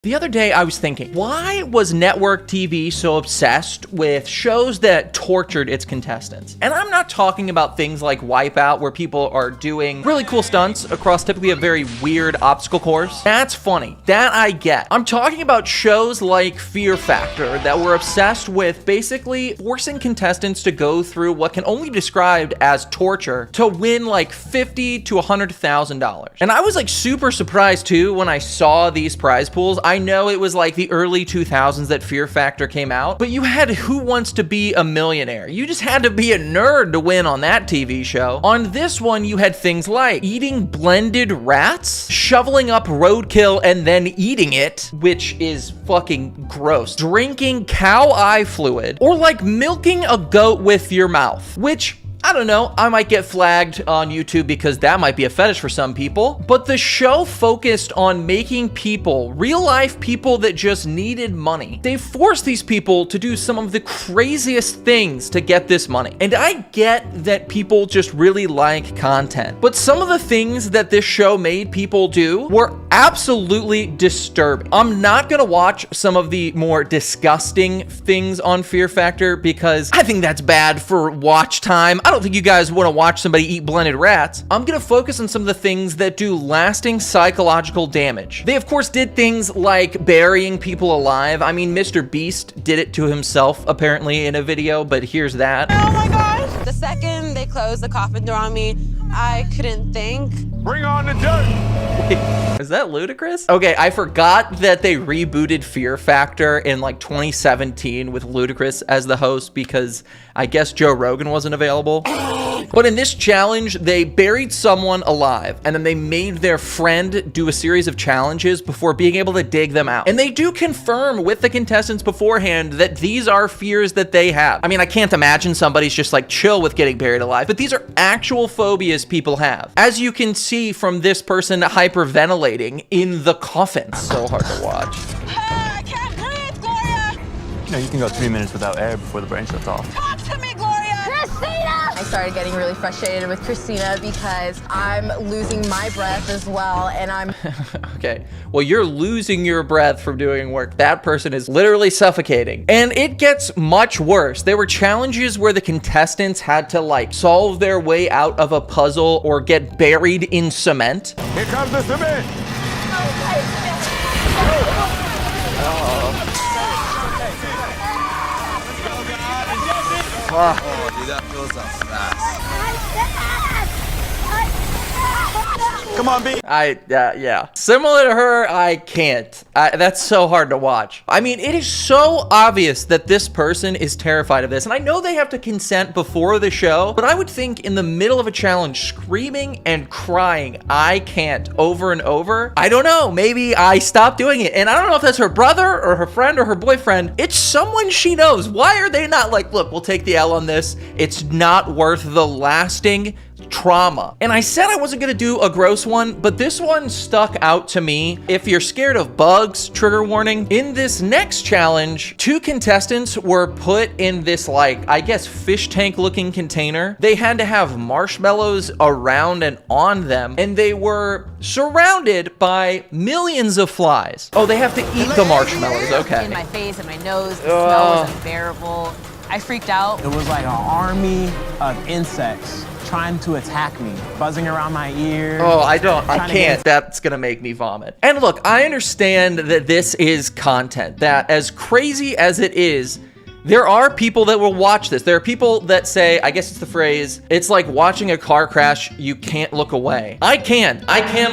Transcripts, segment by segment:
The other day I was thinking, why was network TV so obsessed with shows that tortured its contestants? And I'm not talking about things like Wipeout, where people are doing really cool stunts across typically a very weird obstacle course. That's funny. That I get. I'm talking about shows like Fear Factor that were obsessed with basically forcing contestants to go through what can only be described as torture to win like $50,000 to $100,000. And I was like super surprised too when I saw these prize pools. I know it was like the early 2000s that Fear Factor came out, but you had Who Wants to Be a Millionaire? You just had to be a nerd to win on that TV show. On this one, you had things like eating blended rats, shoveling up roadkill and then eating it, which is fucking gross, drinking cow eye fluid, or like milking a goat with your mouth, which I don't know, I might get flagged on YouTube because that might be a fetish for some people, but the show focused on making people, real life people that just needed money. They forced these people to do some of the craziest things to get this money. And I get that people just really like content, but some of the things that this show made people do were absolutely disturbing. I'm not gonna watch some of the more disgusting things on Fear Factor because I think that's bad for watch time. I don't think you guys want to watch somebody eat blended rats. I'm going to focus on some of the things that do lasting psychological damage. They, of course, did things like burying people alive. I mean, Mr. Beast did it to himself, apparently, in a video, but here's that. Oh my gosh! The second they closed the coffin door on me, I couldn't think. Bring on the dirt! Is that ludicrous? Okay, I forgot that they rebooted Fear Factor in like 2017 with Ludacris as the host because I guess Joe Rogan wasn't available. But in this challenge, they buried someone alive and then they made their friend do a series of challenges before being able to dig them out. And they do confirm with the contestants beforehand that these are fears that they have. I mean, I can't imagine somebody's just like chill with getting buried alive, but these are actual phobias people have. As you can see from this person hyperventilating in the coffin. So hard to watch. I can't breathe, Gloria! You know, you can go 3 minutes without air before the brain shuts off. Talk to me, Gloria! Christina! I started getting really frustrated with Christina because I'm losing my breath as well, and I'm... Okay, well, you're losing your breath from doing work. That person is literally suffocating. And it gets much worse. There were challenges where the contestants had to like solve their way out of a puzzle or get buried in cement. Here comes the cement! Oh, dude, that feels so fast. Come on, B. Yeah. Similar to her, I can't. That's so hard to watch. I mean, it is so obvious that this person is terrified of this. And I know they have to consent before the show, but I would think in the middle of a challenge, screaming and crying, I can't, over and over. I don't know. Maybe I stopped doing it. And I don't know if that's her brother or her friend or her boyfriend. It's someone she knows. Why are they not like, look, we'll take the L on this. It's not worth the lasting trauma. And I said I wasn't gonna do a gross one, but this one stuck out to me. If you're scared of bugs, trigger warning. In this next challenge, 2 contestants were put in this like, I guess, fish tank looking container. They had to have marshmallows around and on them, and they were surrounded by millions of flies. Oh, they have to eat the marshmallows, okay. In my face and my nose, the smell was unbearable. I freaked out. It was like an army of insects trying to attack me, buzzing around my ears. Oh, I can't. That's gonna make me vomit. And look, I understand that this is content, that as crazy as it is, there are people that will watch this. There are people that say, I guess it's the phrase, it's like watching a car crash, you can't look away. I can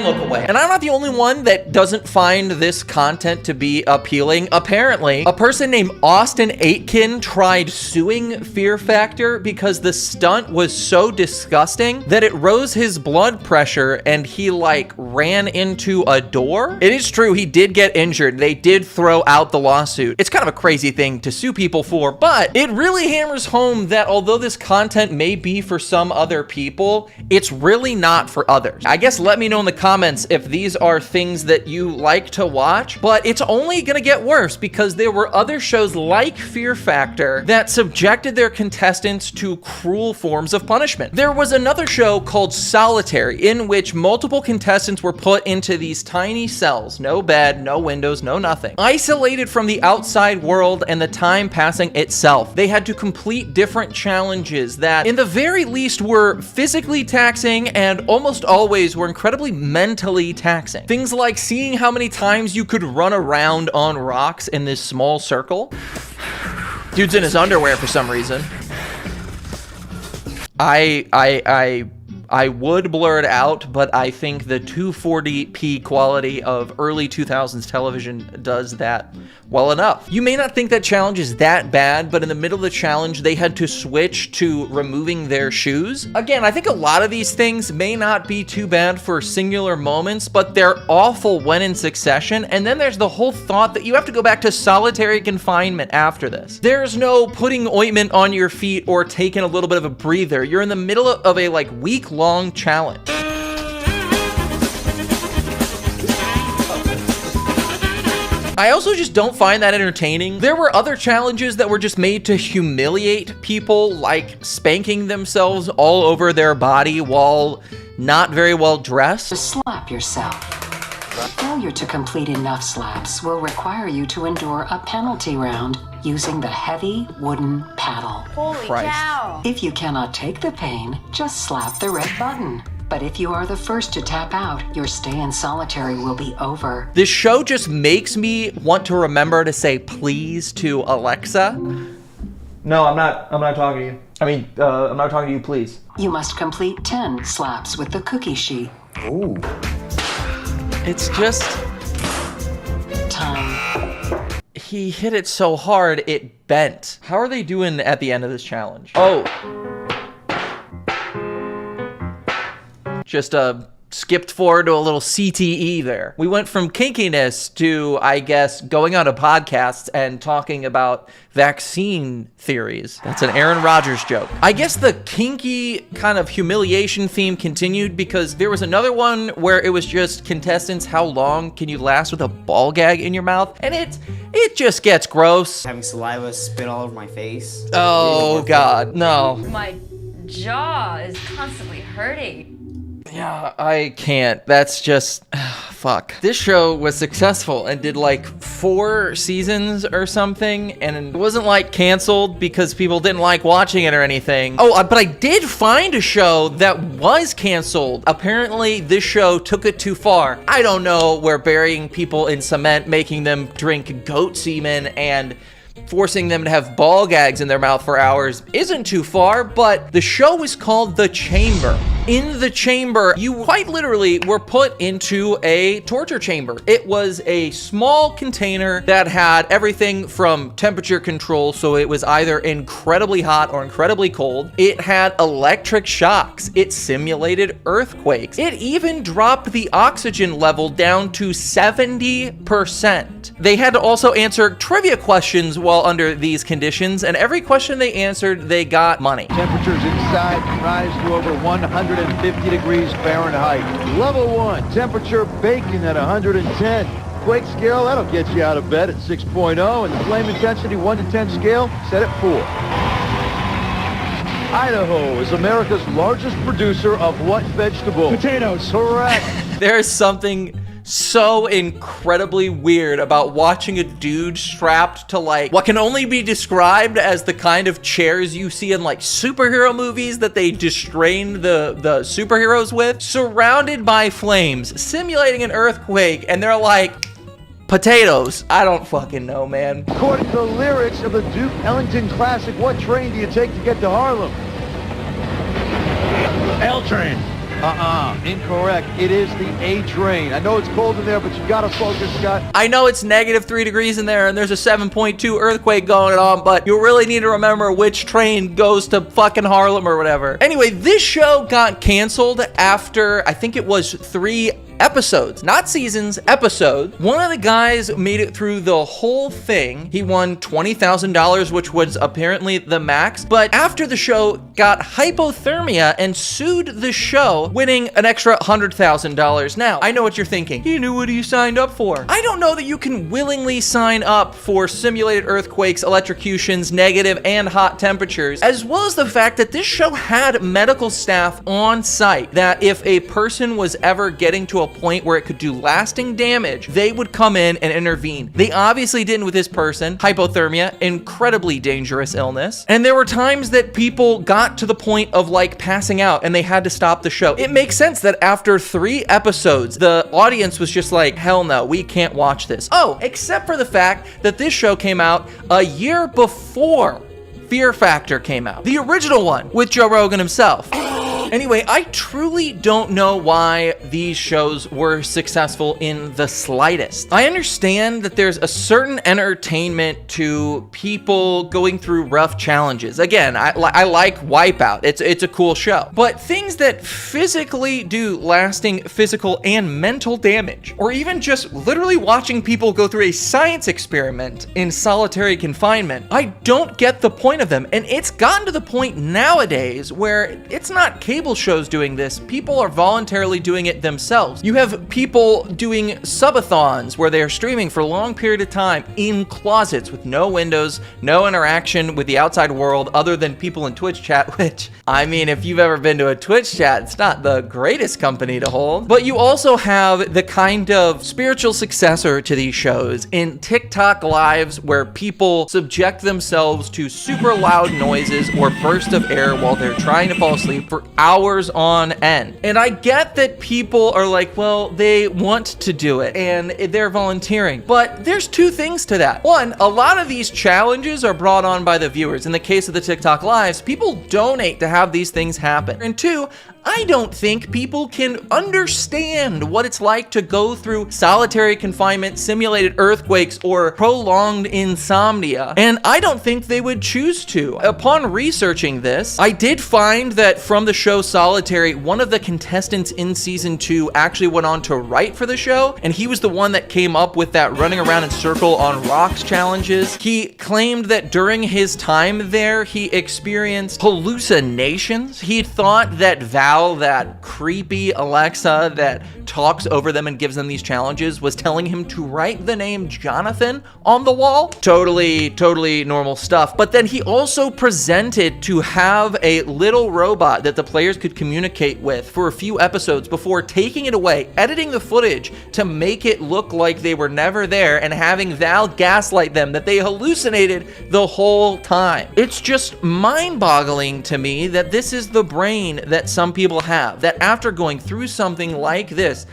look away. And I'm not the only one that doesn't find this content to be appealing. Apparently, a person named Austin Aitken tried suing Fear Factor because the stunt was so disgusting that it rose his blood pressure and he like ran into a door. It is true, he did get injured. They did throw out the lawsuit. It's kind of a crazy thing to sue people for, before, but it really hammers home that although this content may be for some other people, it's really not for others. I guess let me know in the comments if these are things that you like to watch, but it's only gonna get worse because there were other shows like Fear Factor that subjected their contestants to cruel forms of punishment. There was another show called Solitary in which multiple contestants were put into these tiny cells, no bed, no windows, no nothing, isolated from the outside world and the time passing itself. They had to complete different challenges that in the very least were physically taxing and almost always were incredibly mentally taxing. Things like seeing how many times you could run around on rocks in this small circle. Dude's in his underwear for some reason. I would blur it out, but I think the 240p quality of early 2000s television does that well enough. You may not think that challenge is that bad, but in the middle of the challenge, they had to switch to removing their shoes. Again, I think a lot of these things may not be too bad for singular moments, but they're awful when in succession. And then there's the whole thought that you have to go back to solitary confinement after this. There's no putting ointment on your feet or taking a little bit of a breather. You're in the middle of a like week-long challenge. I also just don't find that entertaining. There were other challenges that were just made to humiliate people, like spanking themselves all over their body while not very well dressed. To slap yourself. Failure to complete enough slaps will require you to endure a penalty round using the heavy wooden paddle. Holy Christ. cow. If you cannot take the pain, just slap the red button. But if you are the first to tap out, your stay in solitary will be over. This show just makes me want to remember to say please to Alexa. No, I'm not talking to you. I'm not talking to you, please. You must complete 10 slaps with the cookie sheet. Ooh. It's just, Time. he hit it so hard, it bent. How are they doing at the end of this challenge? Oh. Just skipped forward to a little CTE there. We went from kinkiness to, I guess, going on a podcast and talking about vaccine theories. That's an Aaron Rodgers joke. I guess the kinky kind of humiliation theme continued because there was another one where it was just contestants, how long can you last with a ball gag in your mouth? And it just gets gross. Having saliva spit all over my face. Oh God, no. My jaw is constantly hurting. Yeah, I can't. That's just, fuck. This show was successful and did like 4 seasons or something, and it wasn't like canceled because people didn't like watching it or anything. Oh, but I did find a show that was canceled. Apparently, this show took it too far. I don't know where burying people in cement, making them drink goat semen, and forcing them to have ball gags in their mouth for hours isn't too far, but the show was called The Chamber. In The Chamber, you quite literally were put into a torture chamber. It was a small container that had everything from temperature control, so it was either incredibly hot or incredibly cold. It had electric shocks. It simulated earthquakes. It even dropped the oxygen level down to 70%. They had to also answer trivia questions while under these conditions, and every question they answered, they got money. Temperatures inside rise to over 150 degrees Fahrenheit. Level 1, temperature baking at 110. Quake scale, that'll get you out of bed at 6.0. And the flame intensity 1 to 10 scale, set at 4. Idaho is America's largest producer of what vegetable? Potatoes. Correct. There's something so incredibly weird about watching a dude strapped to like what can only be described as the kind of chairs you see in like superhero movies that they distrain the superheroes with, surrounded by flames, simulating an earthquake, and they're like, potatoes. I don't fucking know, man. According to the lyrics of the Duke Ellington classic, what train do you take to get to Harlem? L train. Incorrect. It is the A train. I know it's cold in there, but you gotta focus, Scott. I know it's -3 degrees in there and there's a 7.2 earthquake going on, but you really need to remember which train goes to fucking Harlem or whatever. Anyway, this show got canceled after, I think it was 3 episodes, not seasons, episodes. One of the guys made it through the whole thing. He won $20,000, which was apparently the max, but after the show got hypothermia and sued the show, winning an extra $100,000. Now, I know what you're thinking. You knew what you signed up for. I don't know that you can willingly sign up for simulated earthquakes, electrocutions, negative and hot temperatures, as well as the fact that this show had medical staff on site, that if a person was ever getting to a point where it could do lasting damage, they would come in and intervene. They obviously didn't with this person. Hypothermia, incredibly dangerous illness. And there were times that people got to the point of like passing out and they had to stop the show. It makes sense that after 3 episodes, the audience was just like, hell no, we can't watch this. Oh, except for the fact that this show came out a year before Fear Factor came out. The original one with Joe Rogan himself. Anyway, I truly don't know why these shows were successful in the slightest. I understand that there's a certain entertainment to people going through rough challenges. Again, I like Wipeout. It's a cool show. But things that physically do lasting physical and mental damage, or even just literally watching people go through a science experiment in solitary confinement, I don't get the point of them. And it's gotten to the point nowadays where it's not cable shows doing this. People are voluntarily doing it themselves. You have people doing subathons where they are streaming for a long period of time in closets with no windows, no interaction with the outside world other than people in Twitch chat, which, I mean, if you've ever been to a Twitch chat, it's not the greatest company to hold. But you also have the kind of spiritual successor to these shows in TikTok lives where people subject themselves to super loud noises or bursts of air while they're trying to fall asleep for hours on end. And I get that people are like, well, they want to do it and they're volunteering. But there's 2 things to that. One, a lot of these challenges are brought on by the viewers. In the case of the TikTok lives, people donate to have these things happen. And 2, I don't think people can understand what it's like to go through solitary confinement, simulated earthquakes, or prolonged insomnia. And I don't think they would choose to. Upon researching this, I did find that from the show Solitary, one of the contestants in season 2 actually went on to write for the show, and he was the one that came up with that running around in circle on rocks challenges. He claimed that during his time there, he experienced hallucinations. He thought that Val, that creepy Alexa that talks over them and gives them these challenges, was telling him to write the name Jonathan on the wall. Totally normal stuff. But then he also presented to have a little robot that the players could communicate with for a few episodes before taking it away, editing the footage to make it look like they were never there, and having Val gaslight them that they hallucinated the whole time. It's just mind-boggling to me that this is the brain that some people have, that after going through something like this,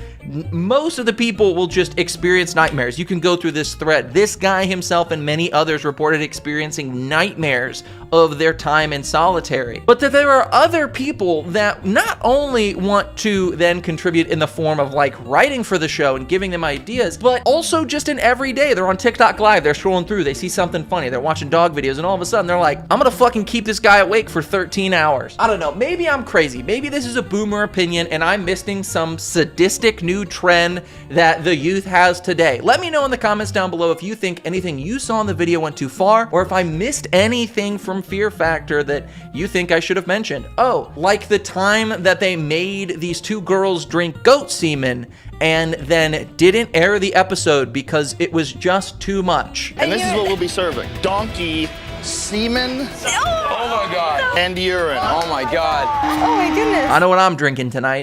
most of the people will just experience nightmares. You can go through this thread. This guy himself and many others reported experiencing nightmares of their time in solitary. But that there are other people that not only want to then contribute in the form of like writing for the show and giving them ideas, but also just in every day. They're on TikTok live, they're scrolling through, they see something funny, they're watching dog videos, and all of a sudden they're like, I'm gonna fucking keep this guy awake for 13 hours. I don't know, maybe I'm crazy. Maybe this is a boomer opinion and I'm missing some sadistic new trend that the youth has today. Let me know in the comments down below if you think anything you saw in the video went too far, or if I missed anything from Fear Factor that you think I should have mentioned. Oh, like the time that they made these 2 girls drink goat semen and then didn't air the episode because it was just too much. And this is what we'll be serving. Donkey semen. Oh my God. And urine. Oh my God. Oh my goodness. I know what I'm drinking tonight.